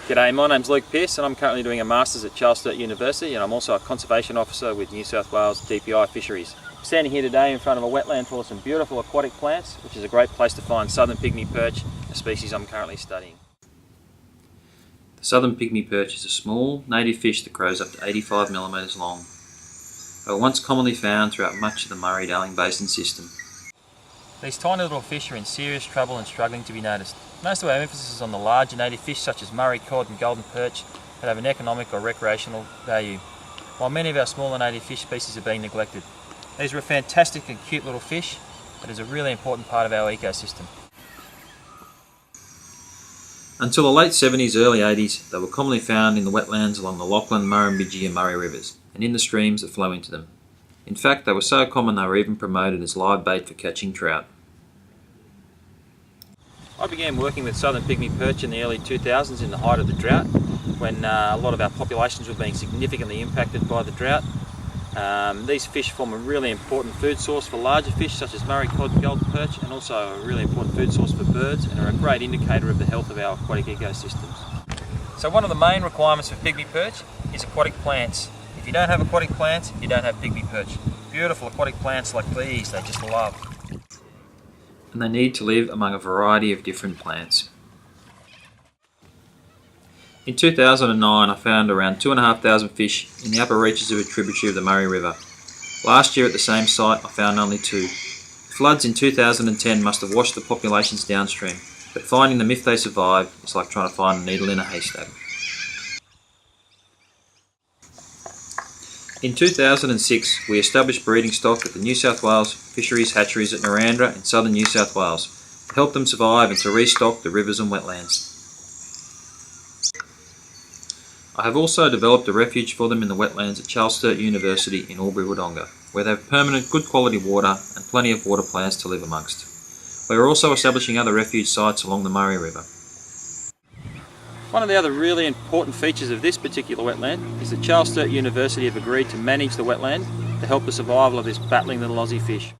G'day, my name's Luke Pearce and I'm currently doing a Masters at Charles Sturt University, and I'm also a Conservation Officer with New South Wales DPI Fisheries. I'm standing here today in front of a wetland full of some beautiful aquatic plants, which is a great place to find Southern Pygmy Perch, a species I'm currently studying. The Southern Pygmy Perch is a small, native fish that grows up to 85 millimetres long. They were once commonly found throughout much of the Murray Darling Basin system. These tiny little fish are in serious trouble and struggling to be noticed. Most of our emphasis is on the larger native fish such as Murray cod and golden perch that have an economic or recreational value, while many of our smaller native fish species are being neglected. These are a fantastic and cute little fish that is a really important part of our ecosystem. Until the late 70s, early 80s, they were commonly found in the wetlands along the Lachlan, Murrumbidgee and Murray rivers, and in the streams that flow into them. In fact, they were so common they were even promoted as live bait for catching trout. I began working with Southern Pygmy Perch in the early 2000s in the height of the drought, when a lot of our populations were being significantly impacted by the drought. These fish form a really important food source for larger fish such as Murray cod and golden perch, and also a really important food source for birds, and are a great indicator of the health of our aquatic ecosystems. So one of the main requirements for pygmy perch is aquatic plants. If you don't have aquatic plants, you don't have pygmy perch. Beautiful aquatic plants like these, they just love. And they need to live among a variety of different plants. In 2009, I found around 2,500 fish in the upper reaches of a tributary of the Murray River. Last year at the same site, I found only 2. Floods in 2010 must have washed the populations downstream, but finding them if they survive is like trying to find a needle in a haystack. In 2006, we established breeding stock at the New South Wales Fisheries Hatcheries at Narrandera in southern New South Wales to help them survive and to restock the rivers and wetlands. I have also developed a refuge for them in the wetlands at Charles Sturt University in Albury-Wodonga, where they have permanent good quality water and plenty of water plants to live amongst. We are also establishing other refuge sites along the Murray River. One of the other really important features of this particular wetland is that Charles Sturt University have agreed to manage the wetland to help the survival of this battling little Aussie fish.